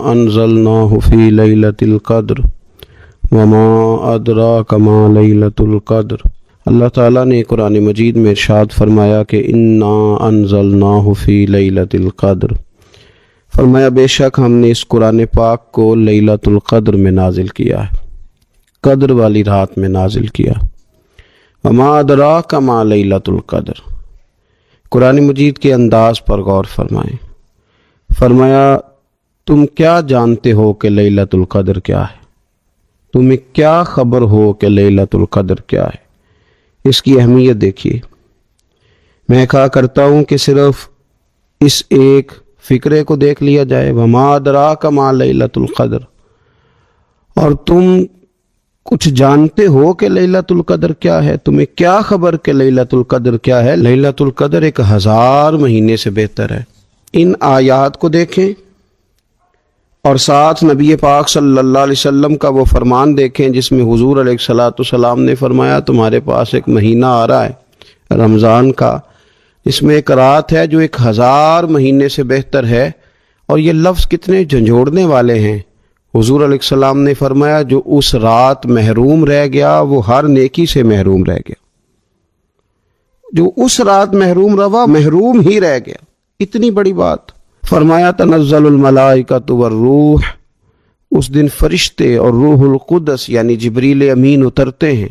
انزلناه فی لیلۃ القدر وما ادراک ما لیلۃ القدر۔ اللہ تعالیٰ نے قرآن مجید میں ارشاد فرمایا کہ انا انزلناه فی لیلۃ القدر، فرمایا بے شک ہم نے اس قرآن پاک کو لیلۃ القدر میں نازل کیا ہے، قدر والی رات میں نازل کیا۔ وما ادراک ما لیلۃ القدر، قرآن مجید کے انداز پر غور فرمائیں۔ فرمایا تم کیا جانتے ہو کہ لیلۃ القدر کیا ہے؟ تمہیں کیا خبر ہو کہ لیلۃ القدر کیا ہے؟ اس کی اہمیت دیکھیے۔ میں کہا کرتا ہوں کہ صرف اس ایک فکرے کو دیکھ لیا جائے، وما ادراک ما لیلۃ القدر، اور تم کچھ جانتے ہو کہ لیلۃ القدر کیا ہے؟ تمہیں کیا خبر کہ لیلۃ القدر کیا ہے؟ لیلۃ القدر 1000 مہینے سے بہتر ہے۔ ان آیات کو دیکھیں اور ساتھ نبی پاک صلی اللہ علیہ وسلم کا وہ فرمان دیکھیں جس میں حضور علیہ الصلوۃ والسلام نے فرمایا تمہارے پاس ایک مہینہ آ رہا ہے رمضان کا، اس میں ایک رات ہے جو 1000 مہینے سے بہتر ہے، اور یہ لفظ کتنے جھنجھوڑنے والے ہیں۔ حضور علیہ السلام نے فرمایا جو اس رات محروم رہ گیا وہ ہر نیکی سے محروم رہ گیا، جو اس رات محروم رہا محروم ہی رہ گیا۔ اتنی بڑی بات۔ فرمایا تنزل الملائکۃ والروح، اس دن فرشتے اور روح القدس یعنی جبریل امین اترتے ہیں،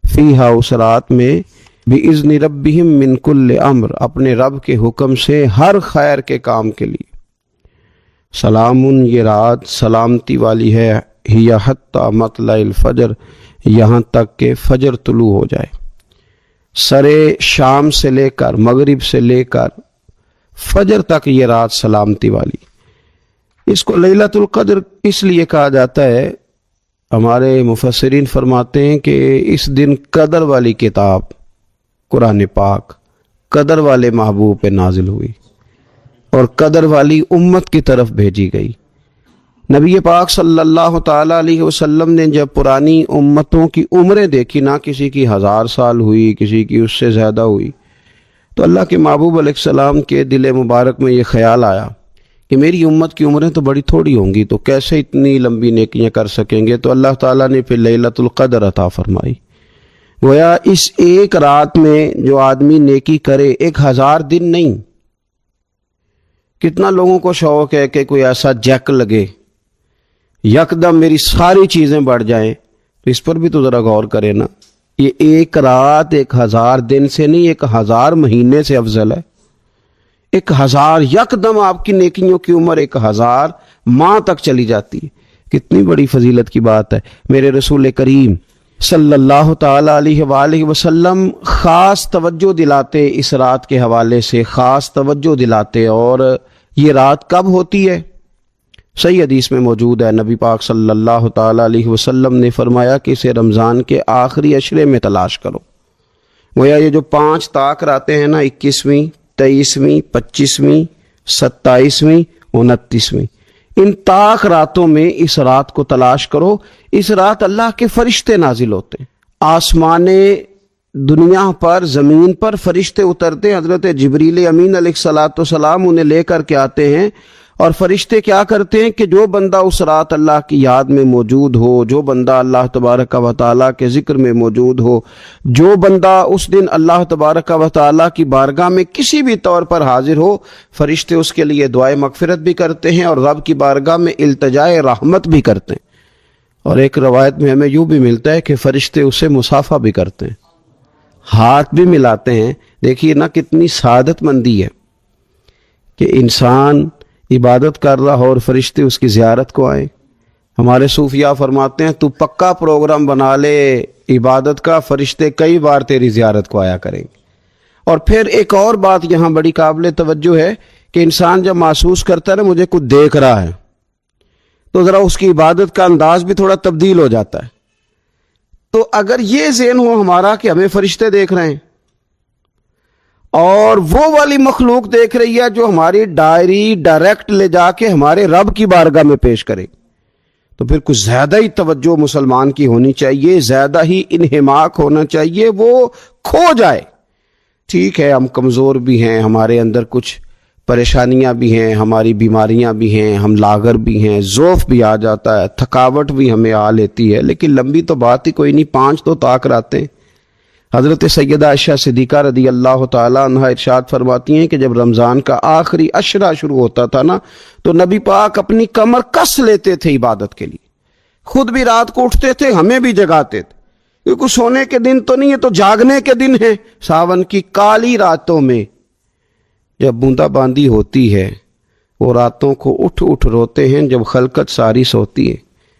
فیہا اس رات میں، بِإِذْنِ رَبِّهِمْ مِنْ كُلِّ امر، اپنے رب کے حکم سے ہر خیر کے کام کے لیے۔ سلام، یہ رات سلامتی والی ہے، ہی حتی مطلع الفجر، یہاں تک کہ فجر طلوع ہو جائے۔ سرے شام سے لے کر مغرب سے لے کر فجر تک یہ رات سلامتی والی۔ اس کو لیلۃ القدر اس لیے کہا جاتا ہے، ہمارے مفسرین فرماتے ہیں کہ اس دن قدر والی کتاب قرآن پاک قدر والے محبوب پہ نازل ہوئی اور قدر والی امت کی طرف بھیجی گئی۔ نبی پاک صلی اللہ تعالیٰ علیہ وسلم نے جب پرانی امتوں کی عمریں دیکھی، نہ کسی کی 1000 سال ہوئی، کسی کی اس سے زیادہ ہوئی، تو اللہ کے محبوب علیہ السلام کے دل مبارک میں یہ خیال آیا کہ میری امت کی عمریں تو بڑی تھوڑی ہوں گی، تو کیسے اتنی لمبی نیکیاں کر سکیں گے؟ تو اللہ تعالیٰ نے پھر لیلۃ القدر عطا فرمائی۔ گویا اس ایک رات میں جو آدمی نیکی کرے، 1000 دن نہیں۔ کتنا لوگوں کو شوق ہے کہ کوئی ایسا جیک لگے، یکدم میری ساری چیزیں بڑھ جائیں، تو اس پر بھی تو ذرا غور کرے نا۔ یہ ایک رات 1000 دن سے نہیں، 1000 مہینے سے افضل ہے۔ 1000 یکدم آپ کی نیکیوں کی عمر 1000 ماہ تک چلی جاتی ہے۔ کتنی بڑی فضیلت کی بات ہے۔ میرے رسول کریم صلی اللہ تعالی علیہ وآلہ وسلم خاص توجہ دلاتے، اس رات کے حوالے سے خاص توجہ دلاتے۔ اور یہ رات کب ہوتی ہے؟ صحیح حدیث میں موجود ہے، نبی پاک صلی اللہ تعالی علیہ وسلم نے فرمایا کہ اسے رمضان کے آخری عشرے میں تلاش کرو۔ گویا یہ جو 5 طاق راتیں ہیں نا، 21ویں، 23ویں، 25ویں، 27ویں، 29ویں، ان طاق راتوں میں اس رات کو تلاش کرو۔ اس رات اللہ کے فرشتے نازل ہوتے ہیں، آسمان دنیا پر، زمین پر فرشتے اترتے ہیں۔ حضرت جبریل امین علیہ الصلوۃ والسلام انہیں لے کر کے آتے ہیں، اور فرشتے کیا کرتے ہیں کہ جو بندہ اس رات اللہ کی یاد میں موجود ہو، جو بندہ اللہ تبارک و تعالیٰ کے ذکر میں موجود ہو، جو بندہ اس دن اللہ تبارک و تعالیٰ کی بارگاہ میں کسی بھی طور پر حاضر ہو، فرشتے اس کے لیے دعائے مغفرت بھی کرتے ہیں اور رب کی بارگاہ میں التجائے رحمت بھی کرتے ہیں۔ اور ایک روایت میں ہمیں یوں بھی ملتا ہے کہ فرشتے اسے مصافحہ بھی کرتے ہیں، ہاتھ بھی ملاتے ہیں۔ دیکھیے نا کتنی سعادت مندی ہے کہ انسان عبادت کر رہا ہو اور فرشتے اس کی زیارت کو آئیں۔ ہمارے صوفیاء فرماتے ہیں تو پکا پروگرام بنا لے عبادت کا، فرشتے کئی بار تیری زیارت کو آیا کریں گے۔ اور پھر ایک اور بات یہاں بڑی قابل توجہ ہے کہ انسان جب محسوس کرتا ہے نا مجھے کچھ دیکھ رہا ہے، تو ذرا اس کی عبادت کا انداز بھی تھوڑا تبدیل ہو جاتا ہے۔ تو اگر یہ ذہن ہو ہمارا کہ ہمیں فرشتے دیکھ رہے ہیں اور وہ والی مخلوق دیکھ رہی ہے جو ہماری ڈائری ڈائریکٹ لے جا کے ہمارے رب کی بارگاہ میں پیش کرے، تو پھر کچھ زیادہ ہی توجہ مسلمان کی ہونی چاہیے، زیادہ ہی انہماک ہونا چاہیے، وہ کھو جائے۔ ٹھیک ہے ہم کمزور بھی ہیں، ہمارے اندر کچھ پریشانیاں بھی ہیں، ہماری بیماریاں بھی ہیں، ہم لاغر بھی ہیں، ذوف بھی آ جاتا ہے، تھکاوٹ بھی ہمیں آ لیتی ہے، لیکن لمبی تو بات ہی کوئی نہیں، 5 تو طاق راتیں۔ حضرت سیدہ عائشہ صدیقہ رضی اللہ تعالیٰ عنہ ارشاد فرماتی ہیں کہ جب رمضان کا آخری عشرہ شروع ہوتا تھا نا، تو نبی پاک اپنی کمر کس لیتے تھے عبادت کے لیے، خود بھی رات کو اٹھتے تھے، ہمیں بھی جگاتے تھے، کیونکہ سونے کے دن تو نہیں ہے، تو جاگنے کے دن ہے۔ ساون کی کالی راتوں میں جب بوندا باندی ہوتی ہے، وہ راتوں کو اٹھ اٹھ روتے ہیں جب خلقت ساری سوتی ہے۔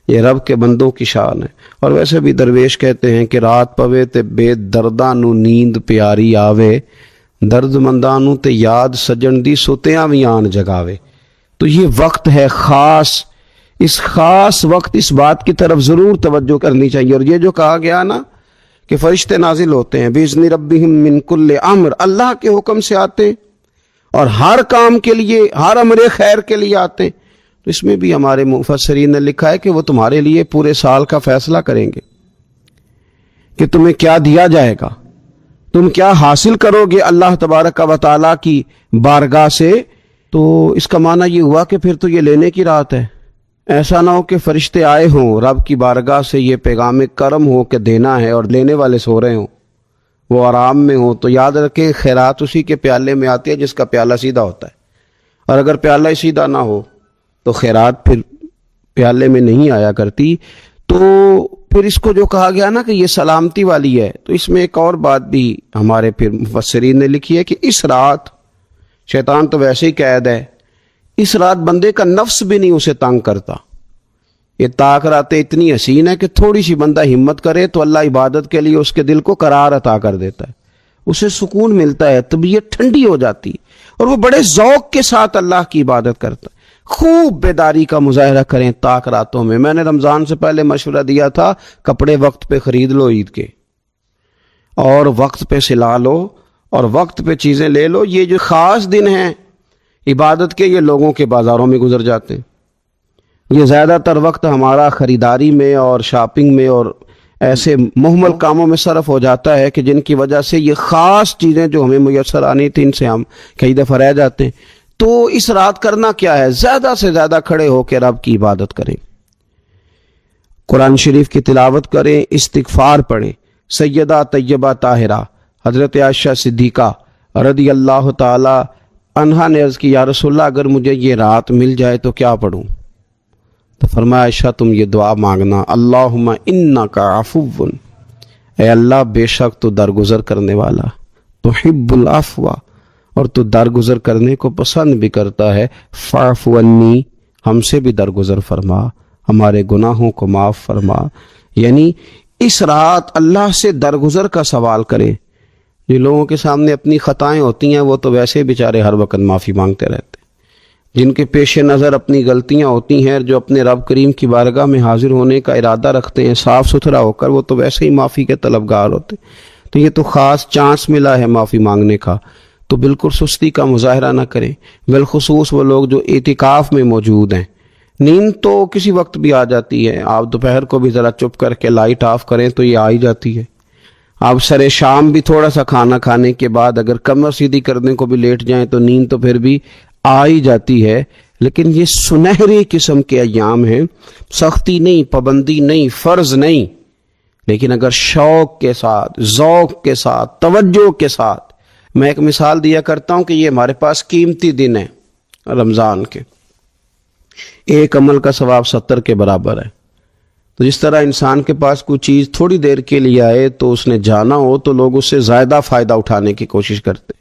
یہ رب کے بندوں کی شان ہے۔ اور ویسے بھی درویش کہتے ہیں کہ رات پوے تے بے درداں نو نیند پیاری آوے، درد منداں نو تے یاد سجن دی ستیاں وی آن جگاوے۔ تو یہ وقت ہے خاص، اس خاص وقت اس بات کی طرف ضرور توجہ کرنی چاہیے۔ اور یہ جو کہا گیا نا کہ فرشتے نازل ہوتے ہیں بِإِذْنِ رَبِّهِمْ مِنْ كُلِّ أَمْرٍ، اللہ کے حکم سے آتے ہیں اور ہر کام کے لیے، ہر امر خیر کے لیے آتے ہیں۔ تو اس میں بھی ہمارے مفسرین نے لکھا ہے کہ وہ تمہارے لیے پورے سال کا فیصلہ کریں گے کہ تمہیں کیا دیا جائے گا، تم کیا حاصل کرو گے اللہ تبارک و تعالیٰ کی بارگاہ سے۔ تو اس کا معنی یہ ہوا کہ پھر تو یہ لینے کی رات ہے۔ ایسا نہ ہو کہ فرشتے آئے ہوں، رب کی بارگاہ سے یہ پیغام کرم ہو کہ دینا ہے اور لینے والے سو رہے ہوں، وہ آرام میں ہوں۔ تو یاد رکھیں خیرات اسی کے پیالے میں آتی ہے جس کا پیالہ سیدھا ہوتا ہے، اور اگر پیالہ ہی سیدھا نہ ہو تو خیرات پھر پیالے میں نہیں آیا کرتی۔ تو پھر اس کو جو کہا گیا نا کہ یہ سلامتی والی ہے، تو اس میں ایک اور بات بھی ہمارے پھر مفسرین نے لکھی ہے کہ اس رات، شیطان تو ویسے ہی قید ہے، اس رات بندے کا نفس بھی نہیں اسے تنگ کرتا۔ یہ طاق راتیں اتنی حسین ہے کہ تھوڑی سی بندہ ہمت کرے تو اللہ عبادت کے لیے اس کے دل کو قرار عطا کر دیتا ہے، اسے سکون ملتا ہے، طبیعت ٹھنڈی ہو جاتی ہے، اور وہ بڑے ذوق کے ساتھ اللہ کی عبادت کرتا ہے۔ خوب بیداری کا مظاہرہ کریں طاق راتوں میں۔ میں نے رمضان سے پہلے مشورہ دیا تھا کپڑے وقت پہ خرید لو عید کے، اور وقت پہ سلا لو، اور وقت پہ چیزیں لے لو۔ یہ جو خاص دن ہیں عبادت کے، یہ لوگوں کے بازاروں میں گزر جاتے ہیں۔ یہ زیادہ تر وقت ہمارا خریداری میں اور شاپنگ میں اور ایسے مہمل کاموں میں صرف ہو جاتا ہے کہ جن کی وجہ سے یہ خاص چیزیں جو ہمیں میسر آنی تھیں ان سے ہم کئی دفعہ رہ جاتے ہیں۔ تو اس رات کرنا کیا ہے؟ زیادہ سے زیادہ کھڑے ہو کے رب کی عبادت کریں، قرآن شریف کی تلاوت کریں، استغفار پڑھیں۔ سیدہ طیبہ طاہرہ حضرت عائشہ صدیقہ رضی اللہ تعالی عنہا نے عرض کی یا رسول اللہ اگر مجھے یہ رات مل جائے تو کیا پڑھوں؟ تو فرمایا عائشہ تم یہ دعا مانگنا، اللہم انک عفو، اے اللہ بے شک تو درگزر کرنے والا، تحب العفو، اور تو درگزر کرنے کو پسند بھی کرتا ہے، فاعف عنی، ہم سے بھی درگزر فرما، ہمارے گناہوں کو معاف فرما۔ یعنی اس رات اللہ سے درگزر کا سوال کریں۔ جو لوگوں کے سامنے اپنی خطائیں ہوتی ہیں وہ تو ویسے بیچارے ہر وقت معافی مانگتے رہتے ہیں، جن کے پیش نظر اپنی غلطیاں ہوتی ہیں، جو اپنے رب کریم کی بارگاہ میں حاضر ہونے کا ارادہ رکھتے ہیں صاف ستھرا ہو کر، وہ تو ویسے ہی معافی کے طلبگار ہوتے ہیں۔ تو یہ تو خاص چانس ملا ہے معافی مانگنے کا، تو بالکل سستی کا مظاہرہ نہ کریں، بالخصوص وہ لوگ جو اعتکاف میں موجود ہیں۔ نیند تو کسی وقت بھی آ جاتی ہے، آپ دوپہر کو بھی ذرا چپ کر کے لائٹ آف کریں تو یہ آ ہی جاتی ہے۔ آپ سر شام بھی تھوڑا سا کھانا کھانے کے بعد اگر کمر سیدھی کرنے کو بھی لیٹ جائیں تو نیند تو پھر بھی آ ہی جاتی ہے۔ لیکن یہ سنہری قسم کے ایام ہیں، سختی نہیں، پابندی نہیں، فرض نہیں، لیکن اگر شوق کے ساتھ، ذوق کے ساتھ، توجہ کے ساتھ۔ میں ایک مثال دیا کرتا ہوں کہ یہ ہمارے پاس قیمتی دن ہے رمضان کے، ایک عمل کا ثواب 70 کے برابر ہے۔ تو جس طرح انسان کے پاس کوئی چیز تھوڑی دیر کے لیے آئے تو اس نے جانا ہو تو لوگ اس سے زیادہ فائدہ اٹھانے کی کوشش کرتے۔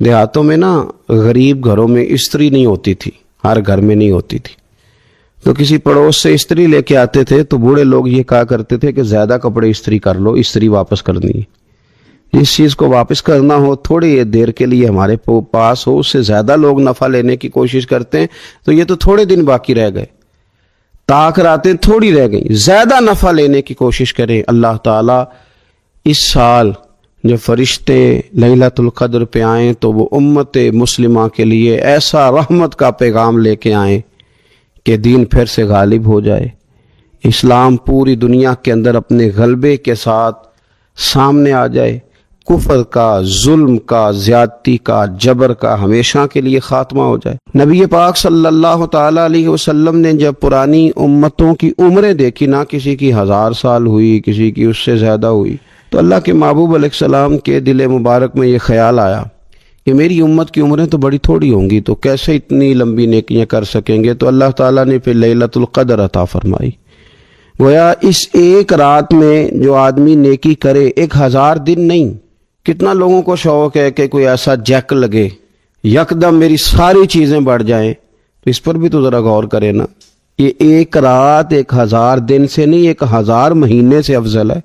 دیہاتوں میں نا غریب گھروں میں استری نہیں ہوتی تھی، ہر گھر میں نہیں ہوتی تھی، تو کسی پڑوس سے استری لے کے آتے تھے تو بوڑھے لوگ یہ کہا کرتے تھے کہ زیادہ کپڑے استری کر لو، استری واپس کرنی ہے۔ جس چیز کو واپس کرنا ہو تھوڑی دیر کے لیے ہمارے پاس ہو، اس سے زیادہ لوگ نفع لینے کی کوشش کرتے ہیں۔ تو یہ تو تھوڑے دن باقی رہ گئے، طاق راتیں تھوڑی رہ گئیں، زیادہ نفع لینے کی کوشش کریں۔ اللہ تعالیٰ اس سال جب فرشتے لیلۃ القدر پہ آئیں تو وہ امت مسلمہ کے لیے ایسا رحمت کا پیغام لے کے آئیں کہ دین پھر سے غالب ہو جائے، اسلام پوری دنیا کے اندر اپنے غلبے کے ساتھ سامنے آ جائے، کفر کا، ظلم کا، زیادتی کا، جبر کا ہمیشہ کے لیے خاتمہ ہو جائے۔ نبی پاک صلی اللہ تعالیٰ علیہ وسلم نے جب پرانی امتوں کی عمریں دیکھی، نہ کسی کی 1000 سال ہوئی، کسی کی اس سے زیادہ ہوئی، تو اللہ کے محبوب علیہ السلام کے دل مبارک میں یہ خیال آیا کہ میری امت کی عمریں تو بڑی تھوڑی ہوں گی، تو کیسے اتنی لمبی نیکیاں کر سکیں گے؟ تو اللہ تعالیٰ نے پھر لیلۃ القدر عطا فرمائی۔ گویا اس ایک رات میں جو آدمی نیکی کرے، 1000 دن نہیں۔ کتنا لوگوں کو شوق ہے کہ کوئی ایسا جیک لگے، یکدم میری ساری چیزیں بڑھ جائیں، تو اس پر بھی تو ذرا غور کرے نا۔ یہ ایک رات 1000 دن سے نہیں، 1000 مہینے سے افضل ہے۔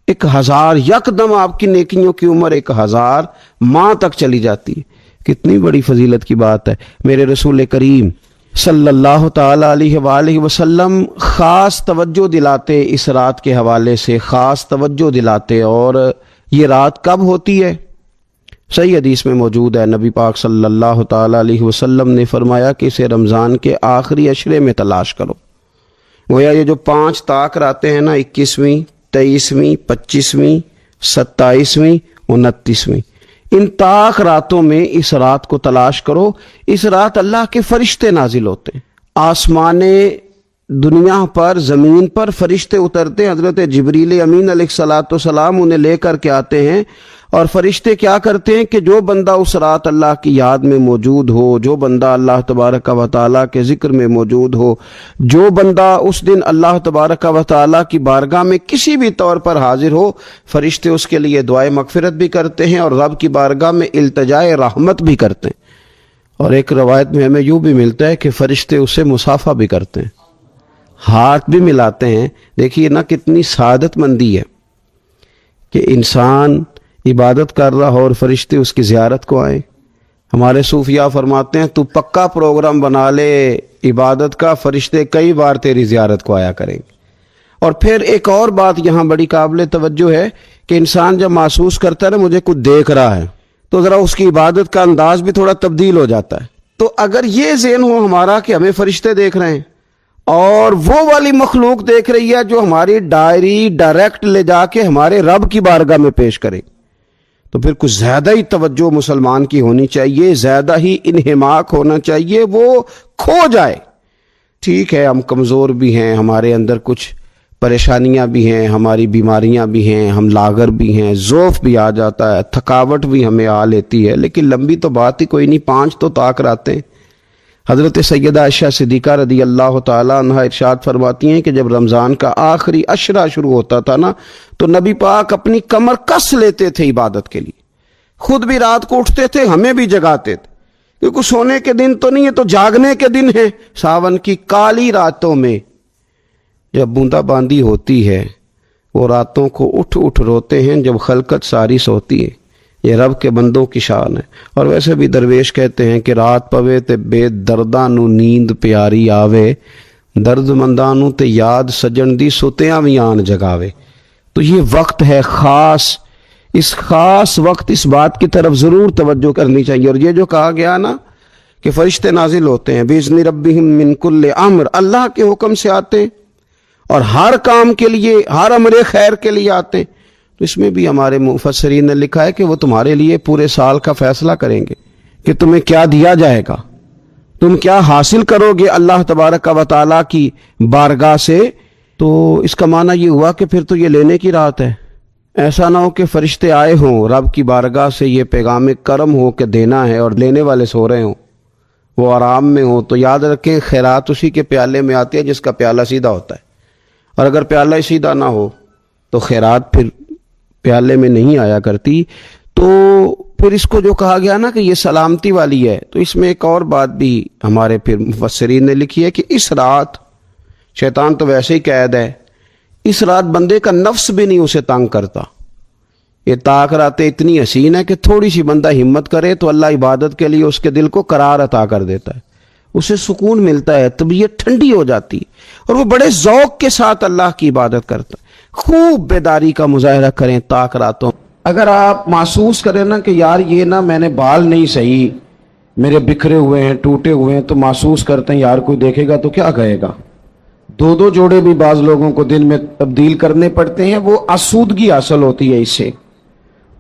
1000 یکدم آپ کی نیکیوں کی عمر 1000 ماہ تک چلی جاتی ہے۔ کتنی بڑی فضیلت کی بات ہے۔ میرے رسول کریم صلی اللہ تعالی علیہ وآلہ وسلم خاص توجہ دلاتے، اس رات کے حوالے سے خاص توجہ دلاتے۔ اور یہ رات کب ہوتی ہے؟ صحیح حدیث میں موجود ہے، نبی پاک صلی اللہ تعالی علیہ وسلم نے فرمایا کہ اسے رمضان کے آخری عشرے میں تلاش کرو۔ گویا یہ جو 5 طاق راتیں ہیں نا، 21ویں، 23ویں، 25ویں، 27ویں، 29ویں، ان طاق راتوں میں اس رات کو تلاش کرو۔ اس رات اللہ کے فرشتے نازل ہوتے ہیں، آسمان دنیا پر، زمین پر فرشتے اترتے ہیں۔ حضرت جبریل امین علیہ السلام انہیں لے کر کے آتے ہیں، اور فرشتے کیا کرتے ہیں کہ جو بندہ اس رات اللہ کی یاد میں موجود ہو، جو بندہ اللہ تبارک و تعالیٰ کے ذکر میں موجود ہو، جو بندہ اس دن اللہ تبارک و تعالیٰ کی بارگاہ میں کسی بھی طور پر حاضر ہو، فرشتے اس کے لیے دعائے مغفرت بھی کرتے ہیں اور رب کی بارگاہ میں التجائے رحمت بھی کرتے ہیں۔ اور ایک روایت میں ہمیں یوں بھی ملتا ہے کہ فرشتے اسے مصافحہ بھی کرتے ہیں، ہاتھ بھی ملاتے ہیں۔ دیکھیے نا کتنی سعادت مندی ہے کہ انسان عبادت کر رہا ہو اور فرشتے اس کی زیارت کو آئیں۔ ہمارے صوفیاء فرماتے ہیں تو پکا پروگرام بنا لے عبادت کا، فرشتے کئی بار تیری زیارت کو آیا کریں گے۔ اور پھر ایک اور بات یہاں بڑی قابل توجہ ہے کہ انسان جب محسوس کرتا ہے نا مجھے کچھ دیکھ رہا ہے، تو ذرا اس کی عبادت کا انداز بھی تھوڑا تبدیل ہو جاتا ہے۔ تو اگر یہ ذہن ہو ہمارا کہ ہمیں فرشتے دیکھ رہے ہیں اور وہ والی مخلوق دیکھ رہی ہے جو ہماری ڈائری ڈائریکٹ لے جا کے ہمارے رب کی بارگاہ میں پیش کرے، تو پھر کچھ زیادہ ہی توجہ مسلمان کی ہونی چاہیے، زیادہ ہی انہماک ہونا چاہیے، وہ کھو جائے۔ ٹھیک ہے ہم کمزور بھی ہیں، ہمارے اندر کچھ پریشانیاں بھی ہیں، ہماری بیماریاں بھی ہیں، ہم لاغر بھی ہیں، ضعف بھی آ جاتا ہے، تھکاوٹ بھی ہمیں آ لیتی ہے، لیکن لمبی تو بات ہی کوئی نہیں، 5 تو طاق راتیں۔ حضرت سیدہ عائشہ صدیقہ رضی اللہ تعالیٰ عنہ ارشاد فرماتی ہیں کہ جب رمضان کا آخری عشرہ شروع ہوتا تھا نا، تو نبی پاک اپنی کمر کس لیتے تھے عبادت کے لیے، خود بھی رات کو اٹھتے تھے، ہمیں بھی جگاتے تھے، کیونکہ سونے کے دن تو نہیں ہے، تو جاگنے کے دن ہے۔ ساون کی کالی راتوں میں جب بوندا باندی ہوتی ہے، وہ راتوں کو اٹھ اٹھ روتے ہیں جب خلقت ساری سوتی ہے۔ یہ رب کے بندوں کی شان ہے۔ اور ویسے بھی درویش کہتے ہیں کہ رات پوے تے بے درداں نو نیند پیاری آوے، درد منداں نو تے یاد سجن دی ستیاں وی آن جگاوے۔ تو یہ وقت ہے خاص، اس خاص وقت اس بات کی طرف ضرور توجہ کرنی چاہیے۔ اور یہ جو کہا گیا نا کہ فرشتے نازل ہوتے ہیں بِإِذْنِ رَبِّهِمْ مِنْ كُلِّ امر، اللہ کے حکم سے آتے ہیں اور ہر کام کے لیے، ہر امر خیر کے لیے آتے ہیں۔ تو اس میں بھی ہمارے مفسرین نے لکھا ہے کہ وہ تمہارے لیے پورے سال کا فیصلہ کریں گے کہ تمہیں کیا دیا جائے گا، تم کیا حاصل کرو گے اللہ تبارک و تعالیٰ کی بارگاہ سے۔ تو اس کا معنی یہ ہوا کہ پھر تو یہ لینے کی رات ہے۔ ایسا نہ ہو کہ فرشتے آئے ہوں رب کی بارگاہ سے یہ پیغام کرم ہو کہ دینا ہے اور لینے والے سو رہے ہوں، وہ آرام میں ہوں۔ تو یاد رکھیں خیرات اسی کے پیالے میں آتی ہے جس کا پیالہ سیدھا ہوتا ہے، اور اگر پیالہ سیدھا نہ ہو تو خیرات پھر پیالے میں نہیں آیا کرتی۔ تو پھر اس کو جو کہا گیا نا کہ یہ سلامتی والی ہے، تو اس میں ایک اور بات بھی ہمارے پھر مفسرین نے لکھی ہے کہ اس رات شیطان تو ویسے ہی قید ہے، اس رات بندے کا نفس بھی نہیں اسے تنگ کرتا۔ یہ طاق راتیں اتنی حسین ہے کہ تھوڑی سی بندہ ہمت کرے تو اللہ عبادت کے لیے اس کے دل کو قرار عطا کر دیتا ہے، اسے سکون ملتا ہے، طبیعت ٹھنڈی ہو جاتی ہے، اور وہ بڑے ذوق کے ساتھ اللہ کی عبادت کرتا ہے۔ خوب بیداری کا مظاہرہ کریں طاق راتوں۔ اگر آپ محسوس کریں نا کہ یار یہ نا میں نے بال نہیں صحیح، میرے بکھرے ہوئے ہیں، ٹوٹے ہوئے ہیں، تو محسوس کرتے ہیں یار کوئی دیکھے گا تو کیا کہے گا۔ 2 جوڑے بھی بعض لوگوں کو دن میں تبدیل کرنے پڑتے ہیں، وہ آسودگی حاصل ہوتی ہے اس سے۔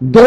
2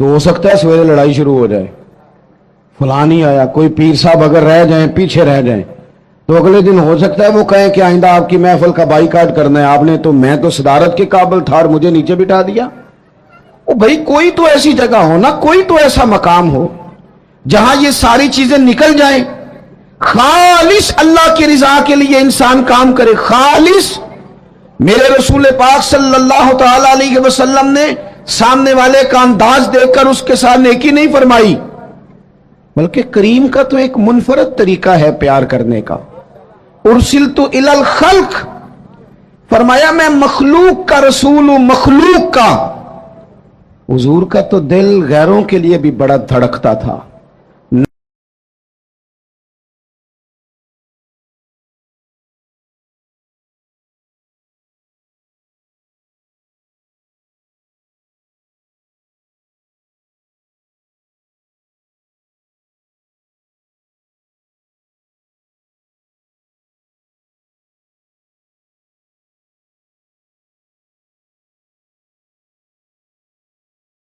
تو ہو سکتا ہے سویرے لڑائی شروع ہو جائے، فلاں نہیں آیا، کوئی پیر صاحب اگر رہ جائیں، پیچھے رہ جائیں، تو اگلے دن ہو سکتا ہے وہ کہیں کہ آئندہ آپ کی محفل کا بائیکاٹ کرنا ہے، آپ نے تو، میں تو صدارت کے قابل تھا اور مجھے نیچے بٹھا دیا۔ او بھائی کوئی تو ایسی جگہ ہو نا، کوئی تو ایسا مقام ہو جہاں یہ ساری چیزیں نکل جائیں، خالص اللہ کی رضا کے لیے انسان کام کرے، خالص۔ میرے رسول پاک صلی اللہ تعالی علیہ وسلم نے سامنے والے کا انداز دیکھ کر اس کے ساتھ نیکی نہیں فرمائی، بلکہ کریم کا تو ایک منفرد طریقہ ہے پیار کرنے کا۔ ارسلت الی الخلق، فرمایا میں مخلوق کا رسول ہوں، مخلوق کا۔ حضور کا تو دل غیروں کے لیے بھی بڑا دھڑکتا تھا،